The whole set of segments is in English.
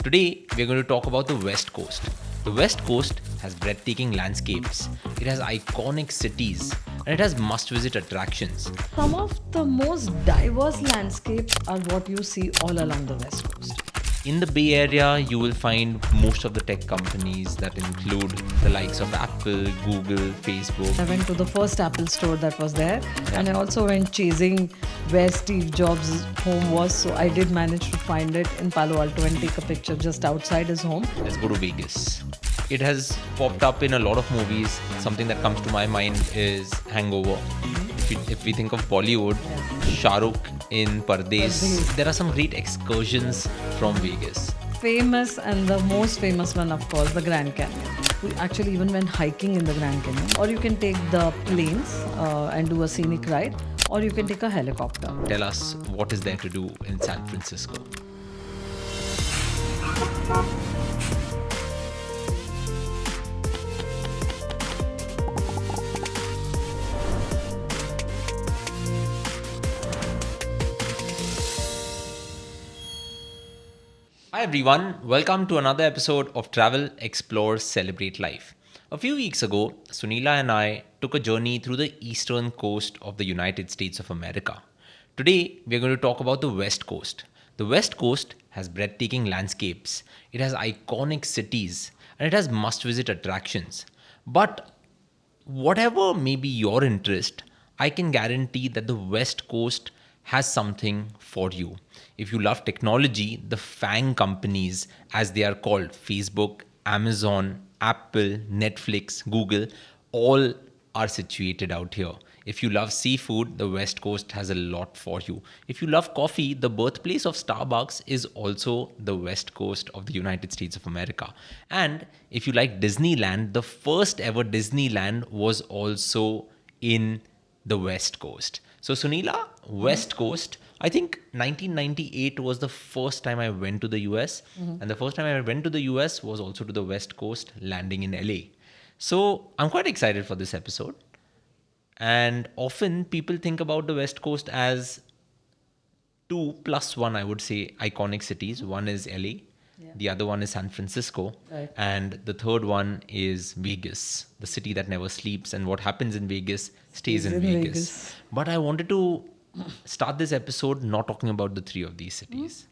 Today, we're going to talk about the West Coast. The West Coast has breathtaking landscapes, it has iconic cities, and it has must visit attractions. Some of the most diverse landscapes are what you see all along the West Coast. In the Bay Area, you will find most of the tech companies that include the likes of Apple, Google, Facebook. I went to the first Apple store that was there, and I also went chasing where Steve Jobs' home was. So I did manage to find it in Palo Alto and take a picture just outside his home. Let's go to Vegas. It has popped up in a lot of movies. Something that comes to my mind is Hangover. If we think of Bollywood, Shah Rukh in Pardes. There are some great excursions from Vegas. Famous and the most famous one, of course, the Grand Canyon. We actually even went hiking in the Grand Canyon. Or you can take the planes and do a scenic ride, or you can take a helicopter. Tell us what is there to do in San Francisco. Hi everyone, welcome to another episode of Travel, Explore, Celebrate Life. A few weeks ago, Sunila and I took a journey through the eastern coast of the United States of America. Today, we are going to talk about the West Coast. The West Coast has breathtaking landscapes, it has iconic cities, and it has must-visit attractions. But whatever may be your interest, I can guarantee that the West Coast has something for you. If you love technology, the FANG companies, as they are called, Facebook, Amazon, Apple, Netflix, Google, all are situated out here. If you love seafood, the West Coast has a lot for you. If you love coffee, the birthplace of Starbucks is also the West Coast of the United States of America. And if you like Disneyland, the first ever Disneyland was also in the West Coast. So Sunila, West Coast, I think 1998 was the first time I went to the US. And the first time I went to the US was also to the West Coast, landing in LA. So I'm quite excited for this episode. And often people think about the West Coast as 2+1, I would say, iconic cities. One is LA. The other one is San Francisco. Right. And the third one is Vegas, the city that never sleeps. And what happens in Vegas stays in Vegas. But I wanted to start this episode not talking about the three of these cities.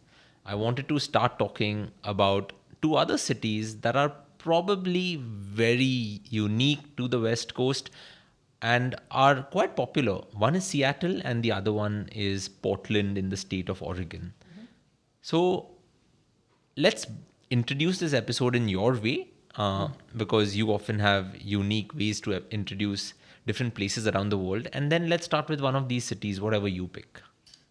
I wanted to start talking about two other cities that are probably very unique to the West Coast and are quite popular. One is Seattle and the other one is Portland in the state of Oregon. So let's introduce this episode in your way, because you often have unique ways to introduce different places around the world. And then let's start with one of these cities, whatever you pick.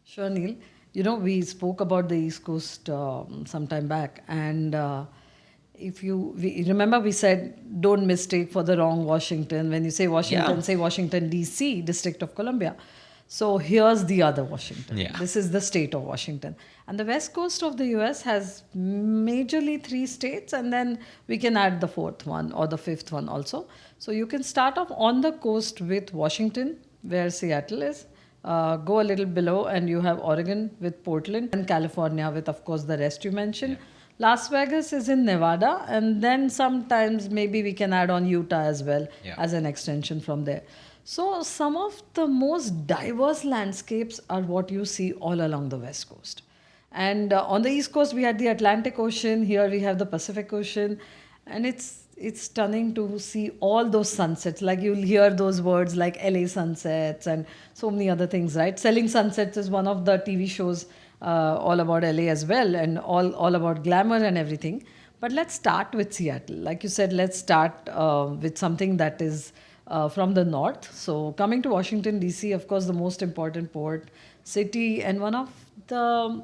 Sure, Neil. You know, we spoke about the East Coast some time back, and remember we said don't mistake for the wrong Washington. When you say Washington, say Washington D.C., District of Columbia. So here's the other Washington. Yeah. This is the state of Washington. And the west coast of the US has majorly 3 states, and then we can add the 4th one or the 5th one also. So you can start off on the coast with Washington, where Seattle is. Go a little below and you have Oregon with Portland, and California with, of course, the rest you mentioned. Las Vegas is in Nevada, and then sometimes maybe we can add on Utah as well as an extension from there. So some of the most diverse landscapes are what you see all along the West Coast. And on the East Coast, we had the Atlantic Ocean. Here we have the Pacific Ocean. And it's stunning to see all those sunsets. Like you'll hear those words like LA sunsets and so many other things, right? Selling Sunsets is one of the TV shows all about LA as well, and all about glamour and everything. But let's start with Seattle. Like you said, let's start with something that is from the north. So coming to Washington, D.C., of course, the most important port city and one of the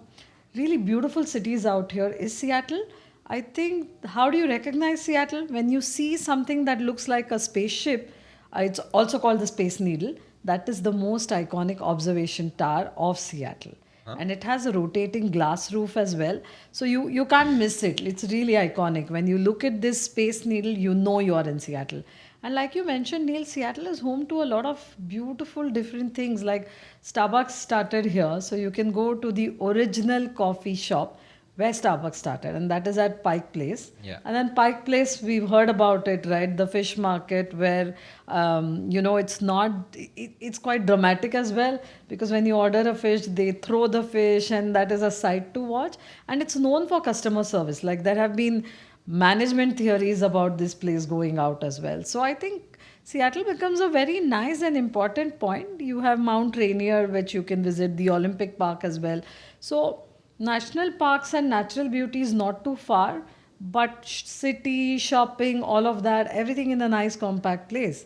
really beautiful cities out here is Seattle. I think, how do you recognize Seattle? When you see something that looks like a spaceship, it's also called the Space Needle. That is the most iconic observation tower of Seattle. And it has a rotating glass roof as well. So you can't miss it. It's really iconic. When you look at this Space Needle, you know you are in Seattle. And like you mentioned, Neil, Seattle is home to a lot of beautiful different things. Like Starbucks started here. So you can go to the original coffee shop where Starbucks started, and that is at Pike Place. Yeah. And then Pike Place, we've heard about it, right? The fish market, where it's not, it's quite dramatic as well, because when you order a fish, they throw the fish, and that is a sight to watch. And it's known for customer service. Like there have been management theories about this place going out as well. So I think Seattle becomes a very nice and important point. You have Mount Rainier, which you can visit, the Olympic Park as well. So national parks and natural beauty is not too far, but city, shopping, all of that, everything in a nice compact place.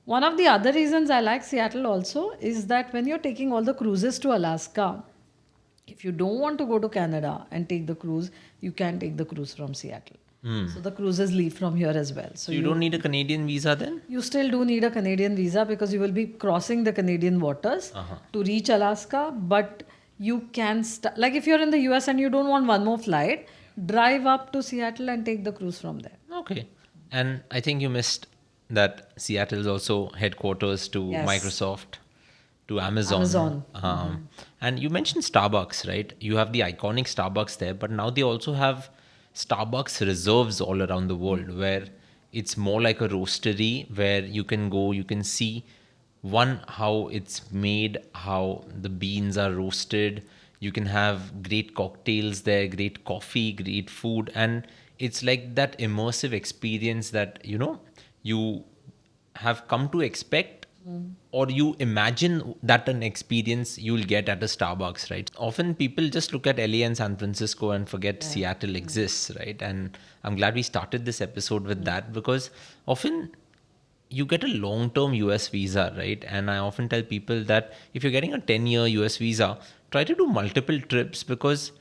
One of the other reasons I like Seattle also is that when you're taking all the cruises to Alaska, if you don't want to go to Canada and take the cruise, you can take the cruise from Seattle. So the cruises leave from here as well. So you don't need a Canadian visa then? You still do need a Canadian visa because you will be crossing the Canadian waters to reach Alaska. But you can, like if you're in the US and you don't want one more flight, drive up to Seattle and take the cruise from there. Okay. And I think you missed that Seattle is also headquarters to Yes. Microsoft, to Amazon. Amazon. And you mentioned Starbucks, right? You have the iconic Starbucks there, but now they also have Starbucks reserves all around the world where it's more like a roastery where you can go, you can see one, how it's made, how the beans are roasted. You can have great cocktails there, great coffee, great food. And it's like that immersive experience that, you have come to expect or you imagine that an experience you'll get at a Starbucks, right? Often people just look at LA and San Francisco and forget Seattle exists, right? And I'm glad we started this episode with that because often you get a long-term US visa, right? And I often tell people that if you're getting a 10-year US visa, try to do multiple trips because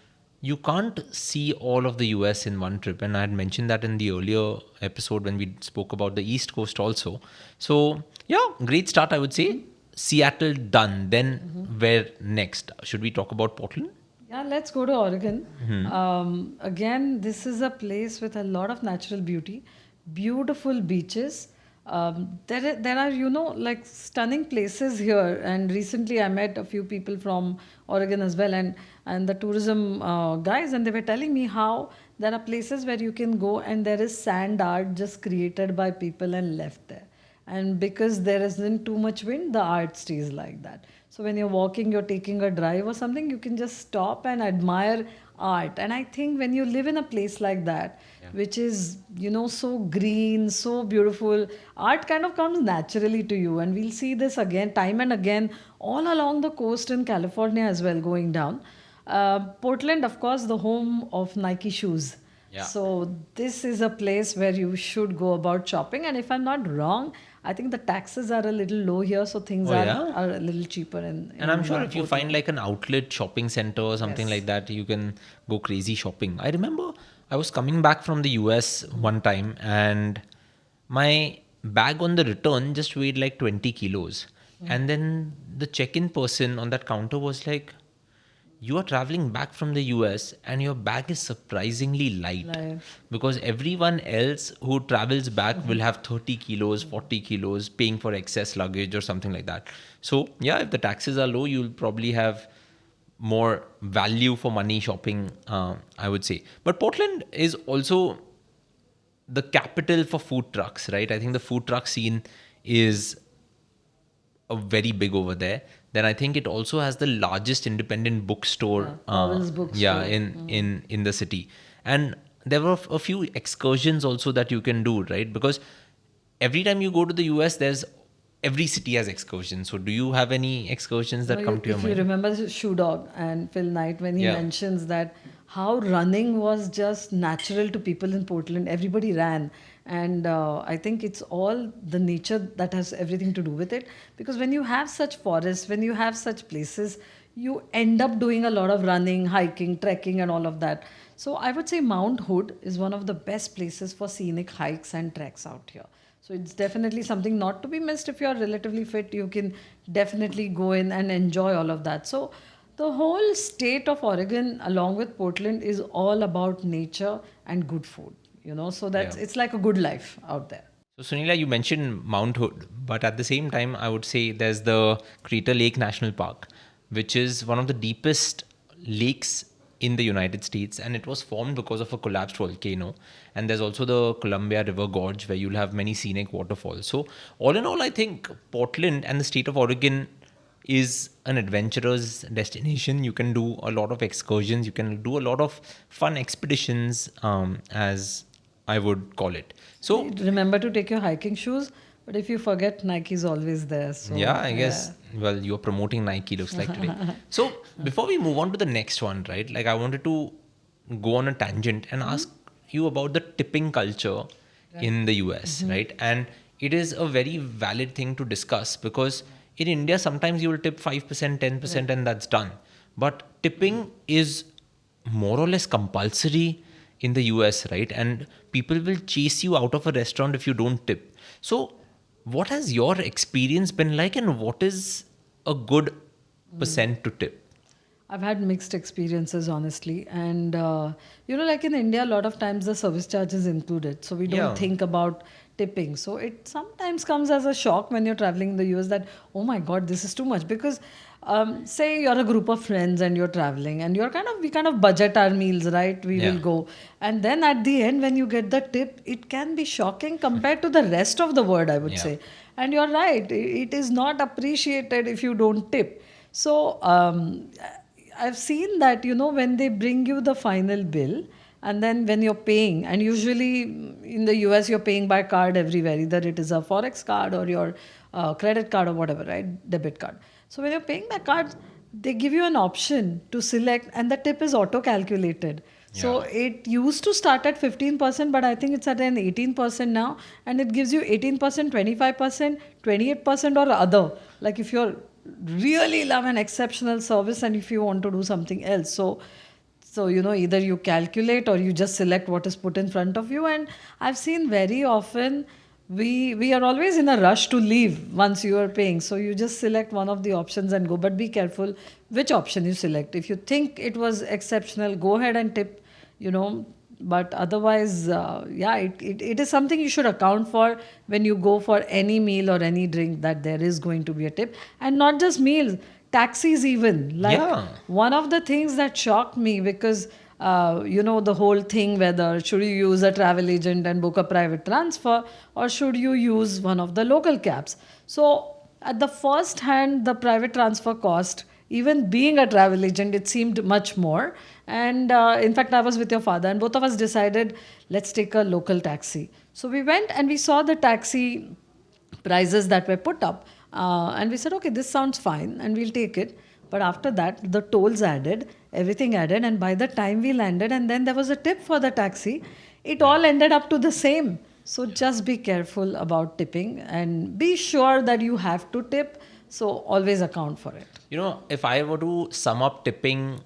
you can't see all of the US in one trip. And I had mentioned that in the earlier episode when we spoke about the East Coast also. So yeah, great start, I would say. Seattle done. Then where next? Should we talk about Portland? Yeah, let's go to Oregon. Again, this is a place with a lot of natural beauty, beautiful beaches. There are, like stunning places here. And recently I met a few people from Oregon as well and the tourism guys, and they were telling me how there are places where you can go and there is sand art just created by people and left there. And because there isn't too much wind, the art stays like that. So when you're walking, you're taking a drive or something, you can just stop and admire art. And I think when you live in a place like that, which is, so green, so beautiful, art kind of comes naturally to you. And we'll see this again, time and again, all along the coast in California as well, going down. Portland, of course, the home of Nike shoes. Yeah. So this is a place where you should go about shopping. And if I'm not wrong, I think the taxes are a little low here, so things are a little cheaper. And I'm sure if you find like an outlet shopping center or something like that, you can go crazy shopping. I remember I was coming back from the US one time and my bag on the return just weighed like 20 kilos. And then the check-in person on that counter was like, you are traveling back from the US and your bag is surprisingly light. Because everyone else who travels back will have 30 kilos, 40 kilos, paying for excess luggage or something like that. So yeah, if the taxes are low, you'll probably have more value for money shopping, I would say. But Portland is also the capital for food trucks, right? I think the food truck scene is very big over there. Then I think it also has the largest independent bookstore, in the city. And there were a few excursions also that you can do, right? Because every time you go to the US, every city has excursions. So do you have any excursions that come to your mind? If you remember Shoe Dog and Phil Knight, when he mentions that how running was just natural to people in Portland, everybody ran. And I think it's all the nature that has everything to do with it. Because when you have such forests, when you have such places, you end up doing a lot of running, hiking, trekking and all of that. So I would say Mount Hood is one of the best places for scenic hikes and treks out here. So it's definitely something not to be missed. If you're relatively fit, you can definitely go in and enjoy all of that. So the whole state of Oregon, along with Portland, is all about nature and good food. So that's it's like a good life out there. So Sunila, you mentioned Mount Hood, but at the same time, I would say there's the Crater Lake National Park, which is one of the deepest lakes in the United States, and it was formed because of a collapsed volcano. And there's also the Columbia River Gorge where you'll have many scenic waterfalls. So, all in all, I think Portland and the state of Oregon is an adventurous destination. You can do a lot of excursions, you can do a lot of fun expeditions, as I would call it. So, Remember to take your hiking shoes, but if you forget, Nike's always there. So yeah, I guess, well, you're promoting Nike, looks like today. So, before we move on to the next one, right, like I wanted to go on a tangent and ask you about the tipping culture in the US, right? And it is a very valid thing to discuss because in India, sometimes you will tip 5%, 10%, and that's done. But tipping is more or less compulsory in the US, right? And people will chase you out of a restaurant if you don't tip. So, what has your experience been like, and what is a good percent to tip? I've had mixed experiences, honestly. And, like in India, a lot of times the service charge is included. So we don't Yeah. think about tipping. So it sometimes comes as a shock when you're traveling in the US that, oh my God, this is too much. Because say you're a group of friends and you're traveling and we kind of budget our meals, right? We Yeah. will go. And then at the end, when you get the tip, it can be shocking compared to the rest of the world, I would Yeah. say. And you're right. It is not appreciated if you don't tip. So, I've seen that, when they bring you the final bill and then when you're paying, and usually in the US, you're paying by card everywhere, either it is a Forex card or your credit card or whatever, right? Debit card. So when you're paying by card, they give you an option to select, and the tip is auto calculated. So Yeah. it used to start at 15%, but I think it's at an 18% now, and it gives you 18%, 25%, 28% or other. Like if you're really love an exceptional service and if you want to do something else. So either you calculate or you just select what is put in front of you. And I've seen very often we are always in a rush to leave once you are paying. So you just select one of the options and go. But be careful which option you select. If you think it was exceptional, go ahead and tip, but otherwise, it is something you should account for when you go for any meal or any drink, that there is going to be a tip. And not just meals, taxis even. Like Yeah. one of the things that shocked me, because the whole thing, whether should you use a travel agent and book a private transfer or should you use one of the local cabs. So at the first hand, the private transfer cost, even being a travel agent, it seemed much more. And in fact, I was with your father, and both of us decided, let's take a local taxi. So we went and we saw the taxi prices that were put up. And we said, okay, this sounds fine, and we'll take it. But after that, the tolls added, everything added, and by the time we landed, and then there was a tip for the taxi, it all ended up to the same. So just be careful about tipping and be sure that you have to tip. So always account for it. If I were to sum up tipping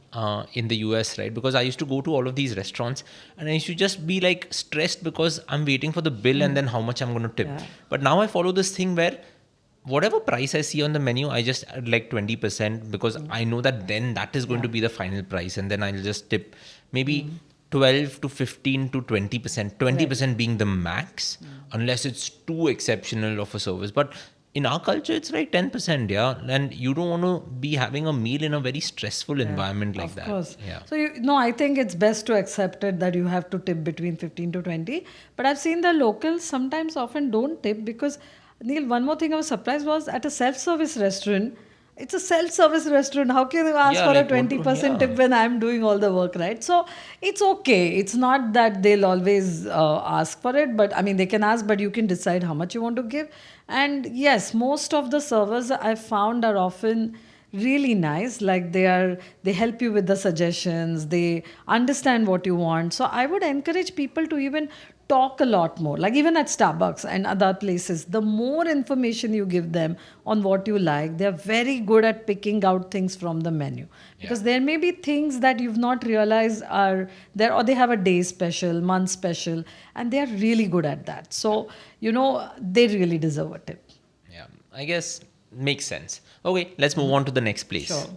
in the US, right, because I used to go to all of these restaurants and I used to just be like stressed because I'm waiting for the bill and then how much I'm going to tip. Yeah. But now I follow this thing where whatever price I see on the menu, I just add like 20% because I know that then that is going to be the final price, and then I'll just tip maybe 12 to 15 to 20%, 20% being the max, unless it's too exceptional of a service. But in our culture, it's like 10%, yeah. And you don't want to be having a meal in a very stressful environment like that. Of course. Yeah. So, I think it's best to accept it that you have to tip between 15 to 20. But I've seen the locals sometimes often don't tip because, Neil, one more thing I was surprised was at a self-service restaurant. It's a self-service restaurant. How can you ask Yeah, for like a what 20% yeah. tip when I'm doing all the work, right? So it's okay. It's not that they'll always ask for it, but I mean, they can ask, but you can decide how much you want to give. And yes, most of the servers I've found are often really nice. Like they help you with the suggestions. They understand what you want. So I would encourage people to even talk a lot more, like even at Starbucks and other places. The more information you give them on what you like, they're very good at picking out things from the menu, because there may be things that you've not realized are there, or they have a day special, month special, and they're really good at that. So they really deserve a tip. Yeah, I guess makes sense. Okay, let's move on to the next place. Sure.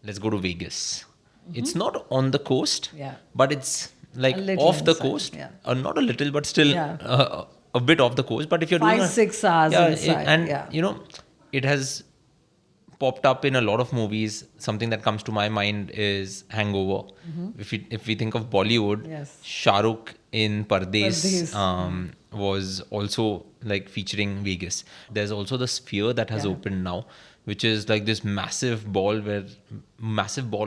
Let's go to Vegas. It's not on the coast, Yeah. but it's like A little off the inside, coast. yeah. Not a little, but still Yeah. a bit off the coast. But if you're doing 5-6 hours inside, and yeah. it has popped up in a lot of movies. Something that comes to my mind is Hangover. If we think of Bollywood, Yes. Shah Rukh in Pardes Pardes. was also like featuring Vegas. There's also the Sphere that has Yeah. opened now, which is like this massive ball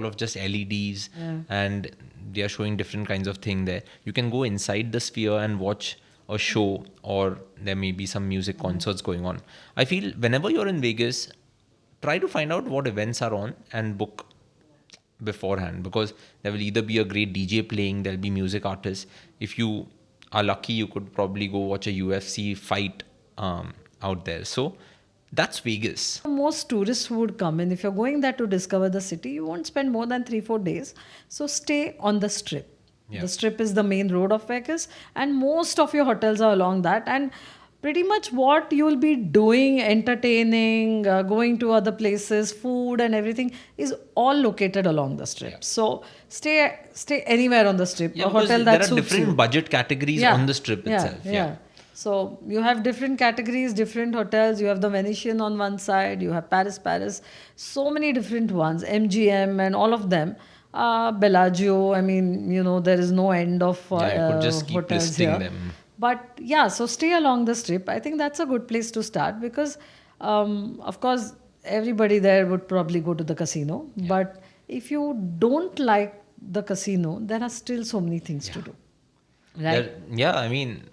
of just LEDs, and they are showing different kinds of thing there. You can go inside the Sphere and watch a show, or there may be some music concerts going on. I feel whenever you're in Vegas, try to find out what events are on and book beforehand, because there will either be a great DJ playing, there'll be music artists. If you are lucky, you could probably go watch a UFC fight out there. So that's Vegas. Most tourists would come in. If you're going there to discover the city, you won't spend more than 3-4 days. So stay on the strip. Yeah. The strip is the main road of Vegas, and most of your hotels are along that. And pretty much what you'll be doing, entertaining, going to other places, food and everything is all located along the strip. Yeah. So stay anywhere on the strip. Yeah, A because hotel there that are suits different you. budget categories on the strip itself. Yeah. So you have different categories, different hotels. You have the Venetian on one side, you have Paris, so many different ones, MGM and all of them. Bellagio, I mean, there is no end of Yeah, you could just keep hotels listing here. them. But yeah, so stay along the strip. I think that's a good place to start because, of course, everybody there would probably go to the casino. But if you don't like the casino, there are still so many things to do. Right? I mean,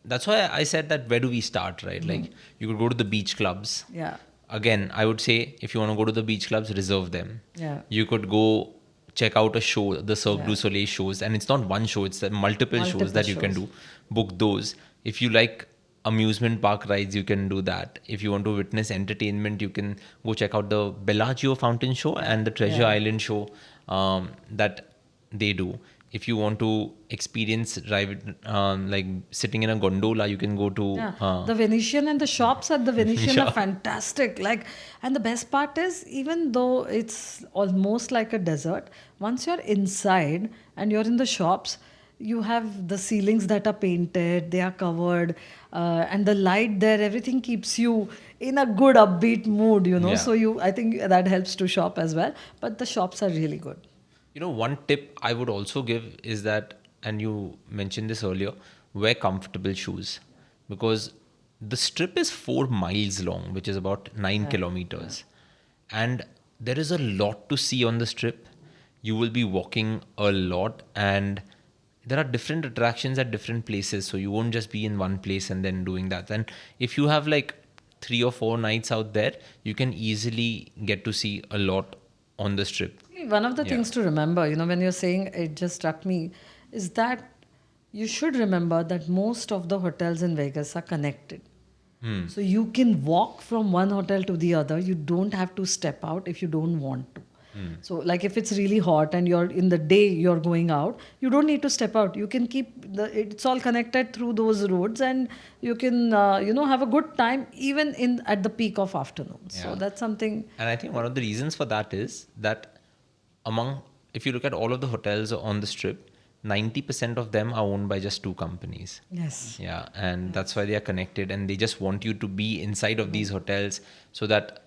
that's why I said that where do we start, right? Like, you could go to the beach clubs. Yeah. Again, I would say if you want to go to the beach clubs, reserve them. Yeah. You could go check out a show, the Cirque du Soleil shows, and it's not one show, it's the multiple shows that you can do. Book those. If you like amusement park rides, you can do that. If you want to witness entertainment, you can go check out the Bellagio fountain show and the Treasure Island show that they do. If you want to experience like sitting in a gondola, you can go to The Venetian and the shops at the Venetian Yeah. are fantastic. And the best part is, even though it's almost like a desert, once you're inside and you're in the shops, you have the ceilings that are painted, they are covered, and the light there, everything keeps you in a good upbeat mood, Yeah. So I think that helps to shop as well. But the shops are really good. One tip I would also give is that, and you mentioned this earlier, wear comfortable shoes, because the strip is 4 miles long, which is about 9 kilometers. And there is a lot to see on the strip. You will be walking a lot, and there are different attractions at different places. So you won't just be in one place and then doing that. And if you have like 3 or 4 nights out there, you can easily get to see a lot on the strip. One of the things to remember, when you're saying it just struck me, is that you should remember that most of the hotels in Vegas are connected. So you can walk from one hotel to the other. You don't have to step out if you don't want to. So like if it's really hot and you're in the day you're going out, you don't need to step out. You can it's all connected through those roads, and you can have a good time even at the peak of afternoon. So Yeah. that's something. And I think one of the reasons for that is that if you look at all of the hotels on the strip, 90% of them are owned by just 2 companies. Yes. Yeah, and that's why they are connected, and they just want you to be inside of these hotels so that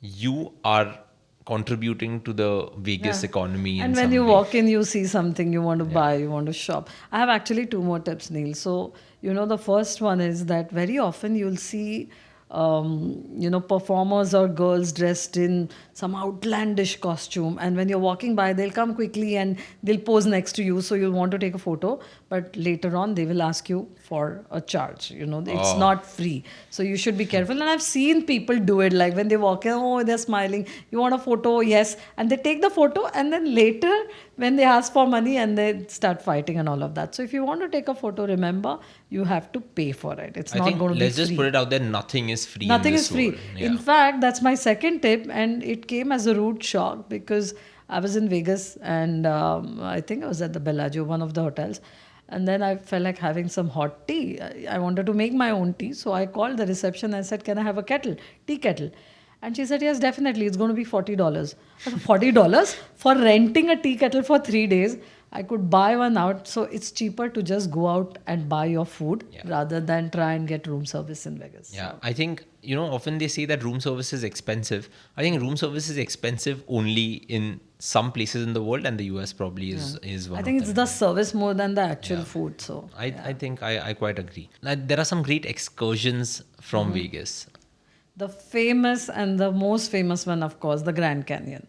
you are contributing to the Vegas economy. And in when some you way. walk in, you see something you want to buy, you want to shop. I have actually 2 more tips, Neil. So, the first one is that very often you'll see, performers or girls dressed in some outlandish costume. And when you're walking by, they'll come quickly and they'll pose next to you. So you'll want to take a photo. But later on, they will ask you for a charge. It's not free. So you should be careful. And I've seen people do it. Like when they walk in, they're smiling. You want a photo? Yes. And they take the photo. And then later, when they ask for money, and they start fighting and all of that. So if you want to take a photo, remember, you have to pay for it. It's I not think going to be free. let's just put it out there, nothing is free. Nothing in is this free. world. Yeah. In fact, that's my second tip, and it came as a rude shock because I was in Vegas, and I think I was at the Bellagio, one of the hotels, and then I felt like having some hot tea. I wanted to make my own tea, so I called the reception and said, "Can I have a tea kettle?" And she said, "Yes, definitely. It's going to be $40." I said, $40 for renting a tea kettle for 3 days? I could buy one out. So it's cheaper to just go out and buy your food rather than try and get room service in Vegas. Yeah, So, I think, often they say that room service is expensive. I think room service is expensive only in some places in the world, and the US probably is one I of think it's them. the service more than the actual food. So I think I quite agree. There are some great excursions from Vegas. the famous and the most famous one, of course, the Grand Canyon.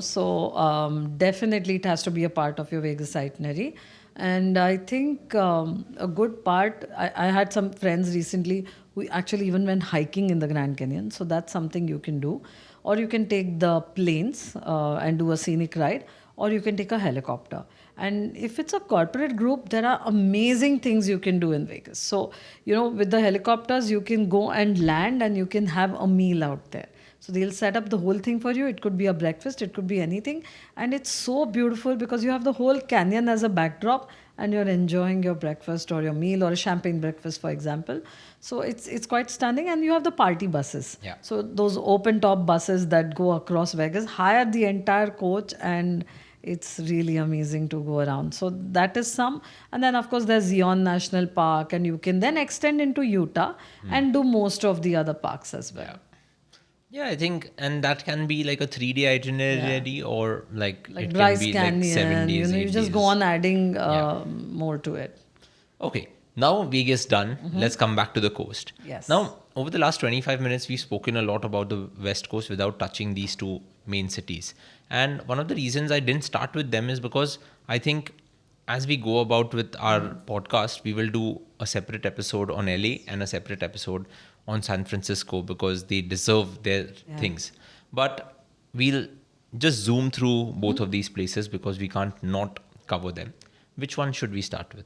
So definitely it has to be a part of your Vegas itinerary. And I think a good part, I had some friends recently who actually even went hiking in the Grand Canyon. So that's something you can do. Or you can take the planes and do a scenic ride, or you can take a helicopter. And if it's a corporate group, there are amazing things you can do in Vegas. So, with the helicopters, you can go and land and you can have a meal out there. So they'll set up the whole thing for you. It could be a breakfast, it could be anything. And it's so beautiful because you have the whole canyon as a backdrop and you're enjoying your breakfast or your meal or a champagne breakfast, for example. So it's quite stunning. And you have the party buses. Yeah. So those open top buses that go across Vegas, hire the entire coach, and it's really amazing to go around. So that is some. And then of course there's Zion National Park, and you can then extend into Utah and do most of the other parks as well. Yeah, I think, and that can be like a 3-day itinerary, or like it Bryce can be Canyon, like 7 days, you 8 just days. go on adding more to it. Okay, now Vegas done. Let's come back to the coast. Yes. Now, over the last 25 minutes, we've spoken a lot about the West Coast without touching these two main cities. And one of the reasons I didn't start with them is because I think as we go about with our podcast, we will do a separate episode on LA and a separate episode on San Francisco because they deserve their things. But we'll just zoom through both of these places because we can't not cover them. Which one should we start with?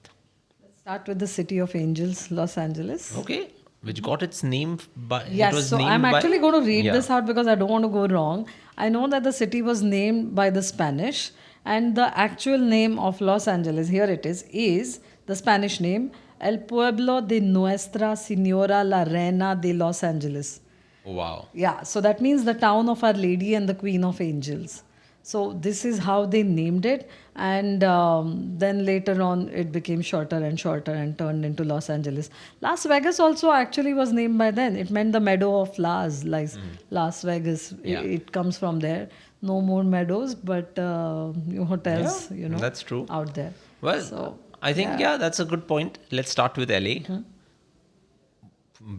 Let's start with the City of Angels, Los Angeles. Okay, which got its name by. Yes, it was so named I'm by- actually going to read Yeah. this out because I don't want to go wrong. I know that the city was named by the Spanish, and the actual name of Los Angeles, here it is the Spanish name, El Pueblo de Nuestra Señora la Reina de Los Angeles. Oh, wow. Yeah, so that means the town of Our Lady and the Queen of Angels. So this is how they named it, and then later on it became shorter and shorter and turned into Los Angeles. Las Vegas also actually was named by then. It meant the meadow of flowers, like Las Vegas. Yeah. It comes from there. No more meadows, but hotels, Yeah, that's true. out there. Well, So, I think, that's a good point. Let's start with LA.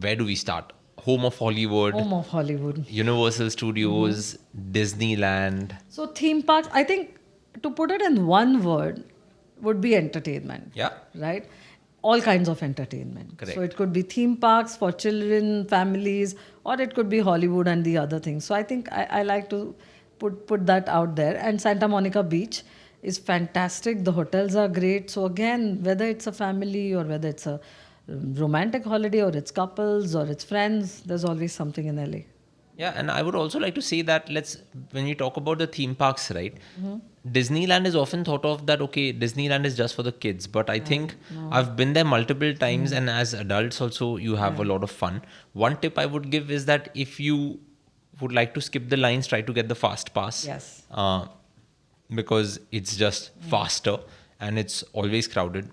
Where do we start? Home of Hollywood, home of Hollywood. Universal Studios, Disneyland. So theme parks, I think to put it in one word would be entertainment. Yeah. Right? All kinds of entertainment. Correct. So it could be theme parks for children, families, or it could be Hollywood and the other things. So I think I like to put that out there. And Santa Monica Beach is fantastic. The hotels are great. So again, whether it's a family or whether it's a romantic holiday or it's couples or it's friends, there's always something in LA. Yeah, and I would also like to say that when we talk about the theme parks, right? Disneyland is often thought of that, okay, Disneyland is just for the kids. But I think I've been there multiple times, and as adults also, you have a lot of fun. One tip I would give is that if you would like to skip the lines, try to get the fast pass. Yes. Because it's just faster and it's always crowded.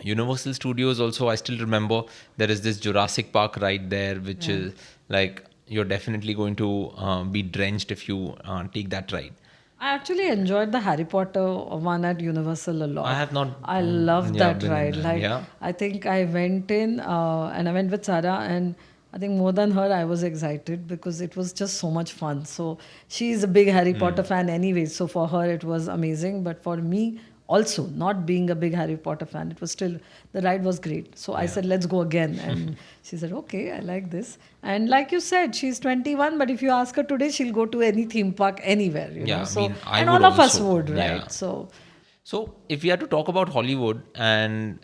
Universal Studios also, I still remember there is this Jurassic Park ride there, which is like you're definitely going to be drenched if you take that ride. I actually enjoyed the Harry Potter one at Universal a lot. I have not. I loved that been in ride. that, Like, yeah. I think I went in and I went with Sarah, and I think more than her, I was excited because it was just so much fun. So she's a big Harry Potter fan anyway. So for her, it was amazing. But for me, also not being a big Harry Potter fan, it was still, the ride was great. So I said, let's go again. And she said, okay, I like this. And like you said, she's 21, but if you ask her today, she'll go to any theme park anywhere. You Yeah, know? I So, mean, I and would all of us also, would, right? yeah. So if we are to talk about Hollywood, and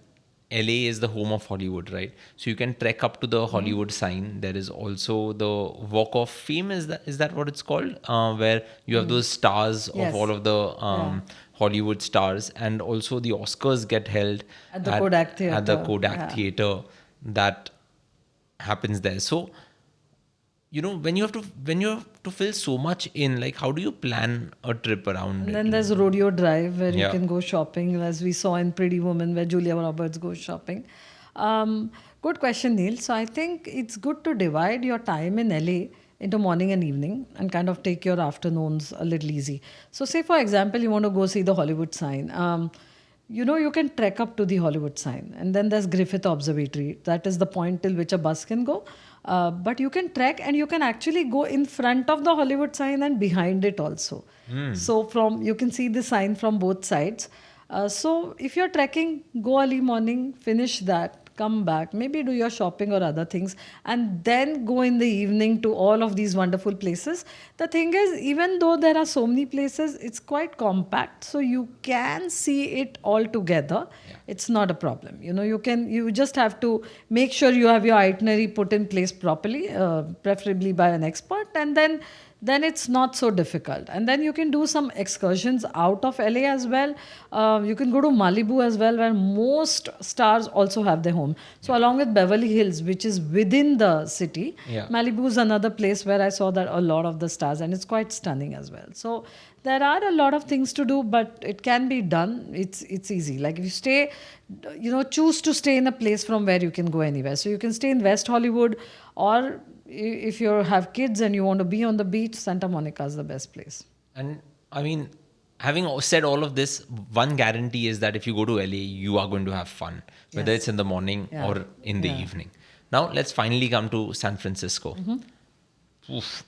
LA is the home of Hollywood, right? So you can trek up to the Hollywood sign. There is also the Walk of Fame. Is that what it's called? Where you have those stars Yes. of all of the Hollywood stars, and also the Oscars get held At the Kodak At the Theatre, Kodak yeah. Theatre that happens there. So when you have to fill so much in, like how do you plan a trip around And it? then there's Rodeo Drive where you Yeah. can go shopping, as we saw in Pretty Woman, where Julia Roberts goes shopping. Good question, Neil. So I think it's good to divide your time in LA into morning and evening and kind of take your afternoons a little easy. So, say for example, you want to go see the Hollywood sign. You can trek up to the Hollywood sign, and then there's Griffith Observatory. That is the point till which a bus can go. But you can trek and you can actually go in front of the Hollywood sign and behind it also. So from you can see the sign from both sides. So if you're trekking, go early morning, finish that, come back, maybe do your shopping or other things, and then go in the evening to all of these wonderful places. The thing is, even though there are so many places, it's quite compact, so you can see it all together. It's not a problem. You just have to make sure you have your itinerary put in place properly, preferably by an expert, and then it's not so difficult. And then you can do some excursions out of LA as well. You can go to Malibu as well, where most stars also have their home. So along with Beverly Hills, which is within the city, Yeah. Malibu is another place where I saw that a lot of the stars, and it's quite stunning as well. So there are a lot of things to do, but it can be done. It's easy. Like if you stay, choose to stay in a place from where you can go anywhere. So you can stay in West Hollywood, or if you have kids and you want to be on the beach, Santa Monica is the best place. And I mean, having said all of this, one guarantee is that if you go to LA, you are going to have fun, whether Yes. it's in the morning Yeah. or in the Yeah. evening. Now, let's finally come to San Francisco. Oof.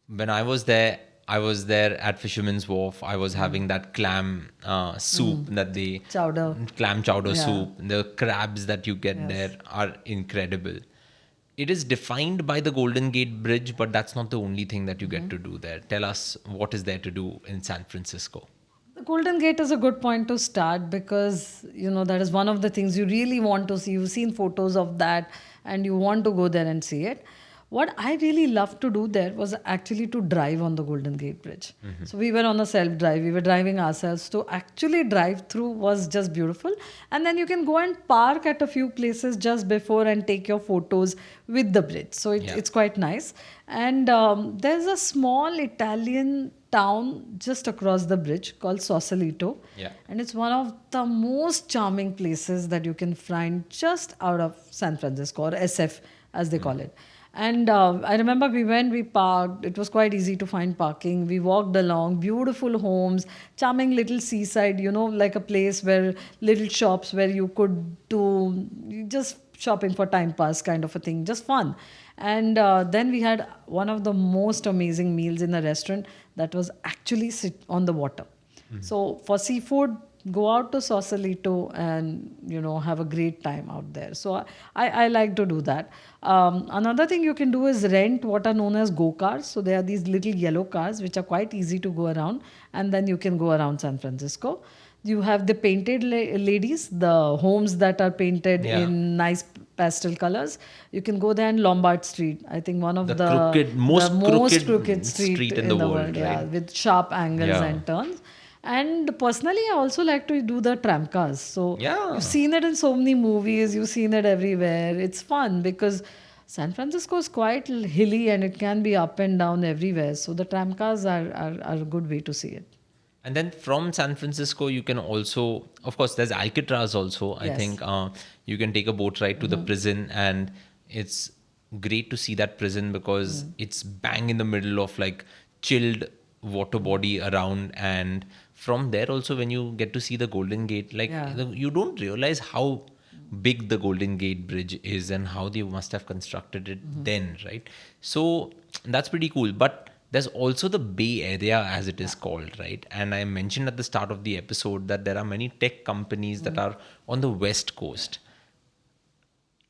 When I was there at Fisherman's Wharf. I was having that clam soup that they Chowder. clam chowder Yeah. soup. The crabs that you get Yes. there are incredible. It is defined by the Golden Gate Bridge, but that's not the only thing that you get to do there. Tell us what is there to do in San Francisco. The Golden Gate is a good point to start because that is one of the things you really want to see. You've seen photos of that and you want to go there and see it. What I really loved to do there was actually to drive on the Golden Gate Bridge. So we were on a self drive, we were driving ourselves. To actually drive through was just beautiful. And then you can go and park at a few places just before and take your photos with the bridge. So Yeah. it's quite nice. And there's a small Italian town just across the bridge called Sausalito. Yeah. And it's one of the most charming places that you can find just out of San Francisco, or SF as they call it. And I remember we parked. It was quite easy to find parking. We walked along, beautiful homes, charming little seaside, like a place where little shops where you could do just shopping for time pass kind of a thing, just fun. And then we had one of the most amazing meals in a restaurant that was actually sit on the water. So for seafood, go out to Sausalito and have a great time out there. So I like to do that. Another thing you can do is rent what are known as GoCars. So there are these little yellow cars which are quite easy to go around, and then you can go around San Francisco. You have the painted ladies, the homes that are painted Yeah. in nice pastel colors. You can go there in Lombard Street. I think one of The the most most crooked crooked street in the world, yeah, right? with sharp angles Yeah. and turns. And personally, I also like to do the tram cars. So Yeah. you've seen it in so many movies, you've seen it everywhere. It's fun because San Francisco is quite hilly and it can be up and down everywhere. So the tram cars are a good way to see it. And then from San Francisco, you can also, of course, there's Alcatraz also. I Yes. think you can take a boat ride to the prison, and it's great to see that prison because it's bang in the middle of like chilled water body around. And from there also, when you get to see the Golden Gate, like Yeah. you don't realize how big the Golden Gate Bridge is and how they must have constructed it then, right? So that's pretty cool. But there's also the Bay Area, as it is called, right? And I mentioned at the start of the episode that there are many tech companies that are on the West Coast.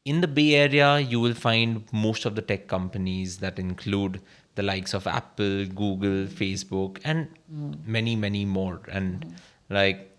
In the Bay Area, you will find most of the tech companies that include the likes of Apple, Google, Facebook, and many, many more. And like,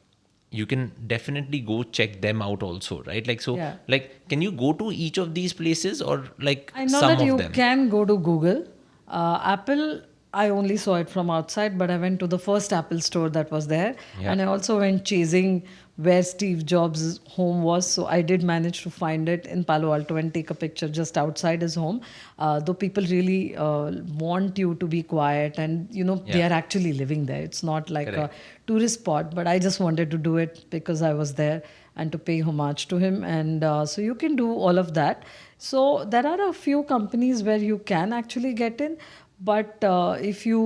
you can definitely go check them out also, right? Like, so, Yeah. like, can you go to each of these places or like I know some that of you them? can go to Google. Apple, I only saw it from outside, but I went to the first Apple store that was there. Yeah. And I also went chasing where Steve Jobs' home was. So I did manage to find it in Palo Alto and take a picture just outside his home. Though people really want you to be quiet, and they Yeah. are actually living there. It's not like a Correct. tourist spot, but I just wanted to do it because I was there and to pay homage to him. And so you can do all of that. So there are a few companies where you can actually get in. But if you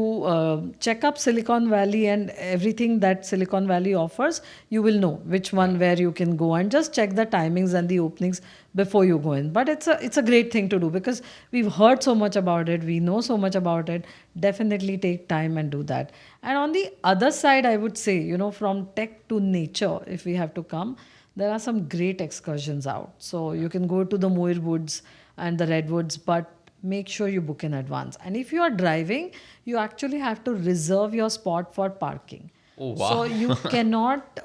check up Silicon Valley and everything that Silicon Valley offers, you will know which one where you can go, and just check the timings and the openings before you go in. But it's a great thing to do because we've heard so much about it, we know so much about it. Definitely take time and do that. And on the other side, I would say, from tech to nature, if we have to come, there are some great excursions out. So you can go to the Muir Woods and the Redwoods, but make sure you book in advance. And if you are driving, you actually have to reserve your spot for parking. Oh, wow. So you cannot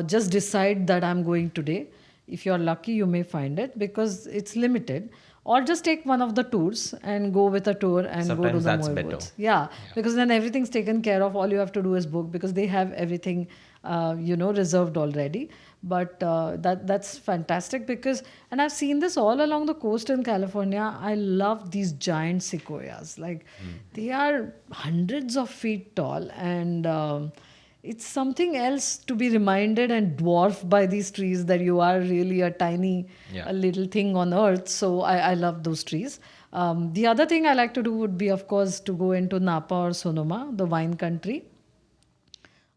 just decide that I'm going today. If you're lucky, you may find it because it's limited. Or just take one of the tours and go with a tour and go to Sometimes the that's Moy better. Woods. Yeah, because then everything's taken care of. All you have to do is book because they have everything, reserved already. But that's fantastic because, and I've seen this all along the coast in California. I love these giant sequoias. Like they are hundreds of feet tall, and it's something else to be reminded and dwarfed by these trees that you are really a tiny, a little thing on earth. So I love those trees. The other thing I like to do would be, of course, to go into Napa or Sonoma, the wine country.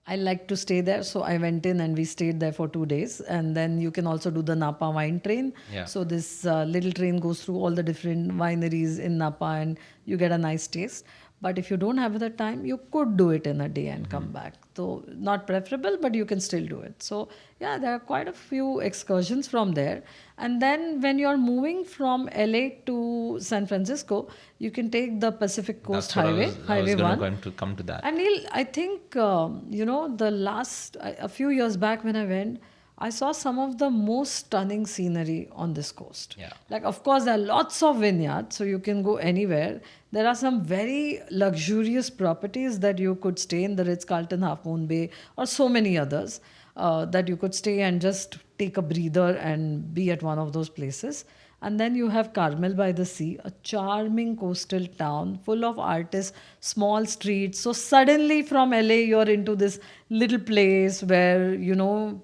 I like to stay there, so I went in and we stayed there for 2 days. And then you can also do the Napa wine train. Yeah. So this little train goes through all the different wineries in Napa, and you get a nice taste. But if you don't have the time, you could do it in a day and come back. So not preferable, but you can still do it. So yeah, there are quite a few excursions from there. And then when you're moving from LA to San Francisco, you can take the Pacific Coast That's what Highway, I was Highway going 1. to come to that. And Neil, I think, the last, a few years back when I went, I saw some of the most stunning scenery on this coast. Yeah. Like, of course, there are lots of vineyards, so you can go anywhere. There are some very luxurious properties that you could stay in, the Ritz-Carlton Half Moon Bay, or so many others that you could stay and just take a breather and be at one of those places. And then you have Carmel by the sea, a charming coastal town full of artists, small streets. So suddenly from LA, you're into this little place where,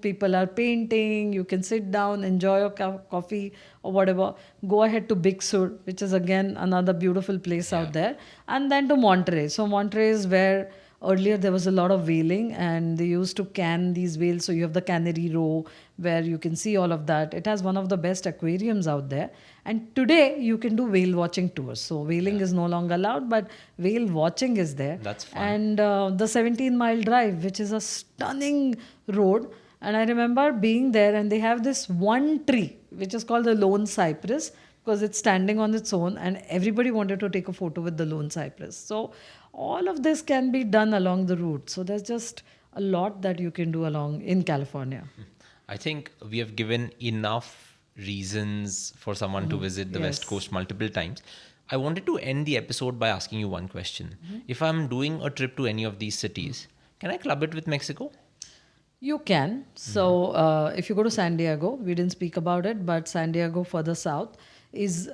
people are painting. You can sit down, enjoy your coffee or whatever. Go ahead to Big Sur, which is again another beautiful place out there. And then to Monterey. So Monterey is where earlier there was a lot of whaling, and they used to can these whales. So you have the Cannery Row where you can see all of that. It has one of the best aquariums out there. And today you can do whale watching tours. So whaling is no longer allowed, but whale watching is there. That's fun. And the 17-mile drive, which is a stunning road. And I remember being there, and they have this one tree, which is called the lone cypress, because it's standing on its own, and everybody wanted to take a photo with the lone cypress. So all of this can be done along the route. So there's just a lot that you can do along in California. I think we have given enough reasons for someone to visit the West Yes. Coast multiple times. I wanted to end the episode by asking you one question. If I'm doing a trip to any of these cities, can I club it with Mexico? You can. So if you go to San Diego, we didn't speak about it, but San Diego further south is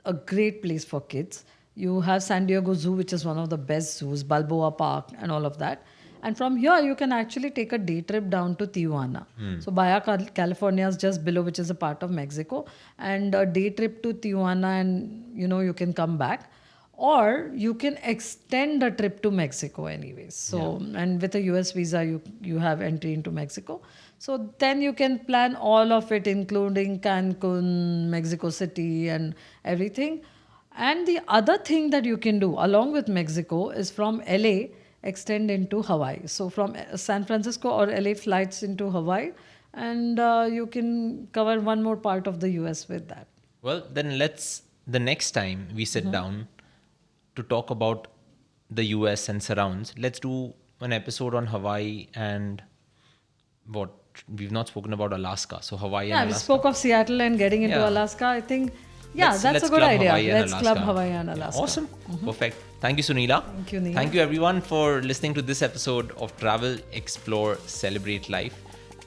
a great place for kids. You have San Diego Zoo, which is one of the best zoos, Balboa Park and all of that. And from here, you can actually take a day trip down to Tijuana. So Baja California is just below, which is a part of Mexico. And a day trip to Tijuana, and you can come back. Or you can extend a trip to Mexico anyways. So, and with a US visa, you have entry into Mexico. So then you can plan all of it, including Cancun, Mexico City, and everything. And the other thing that you can do along with Mexico is from LA, extend into Hawaii. So from San Francisco or LA flights into Hawaii, and you can cover one more part of the US with that. Well, then the next time we sit down to talk about the US and surrounds, let's do an episode on Hawaii and what? We've not spoken about Alaska. So Hawaii and Yeah, we Alaska. spoke of Seattle and getting into Yeah. Alaska. I think, Let's that's a good club idea. Hawaii and Let's club Alaska. Hawaii and Alaska. Awesome. Perfect. Thank you, Sunila. Thank you, Neil. Thank you, everyone, for listening to this episode of Travel, Explore, Celebrate Life.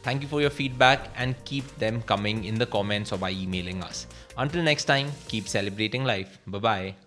Thank you for your feedback and keep them coming in the comments or by emailing us. Until next time, keep celebrating life. Bye bye.